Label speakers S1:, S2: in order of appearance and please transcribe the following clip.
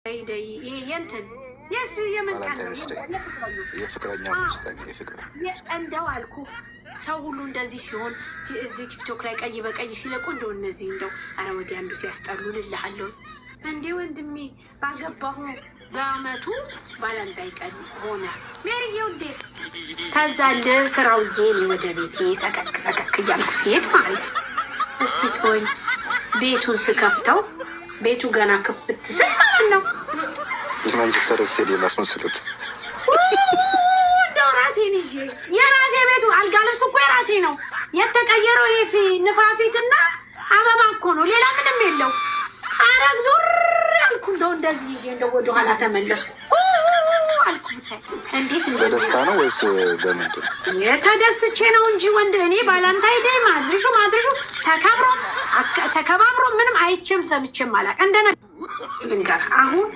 S1: ينتن يس يمن كان እንደው አልኩ ሰው ሁሉ እንደዚህ ሲሆን እዚህ ቲክቶክ ላይ ቀይ በቀይ ሲለቁ እንደው እነዚህ እንደው አረ ወዲያ አንዱ ሲያስጠሉ ልልሃለሁ እንዴ ወንድሜ ባገባሁ በአመቱ ባላንታይ ቀን ሆነ ሜሪዬ ወዴ ታዛለ ስራውዬ ወደ ቤቴ ሰከክ እያልኩ ሲሄድ ማለት እስቲ ትሆኝ ቤቱን ስከፍተው ቤቱ ገና ክፍት ስል ማለት ነው
S2: የማንቸስተር ስቴዲየም አስመስሉት
S1: እንደው ራሴን ይዤ የራሴ ቤቱ አልጋ ልብስ እኮ የራሴ ነው የተቀየረው ይሄ ንፋፊትና አበባ እኮ ነው ሌላ ምንም የለው አረግ ዙር ያልኩ እንደው እንደዚህ ይዤ እንደው ወደ ኋላ ተመለስኩ አልኩ እንዴት
S2: በደስታ ነው ወይስ በምንድን
S1: የተደስቼ ነው እንጂ ወንድ እኔ ባላንታይ ዴይ ማድሪሹ ተከባብሮ ምንም አይቼም ሰምቼም አላውቅም እንደነ ልንገር አሁን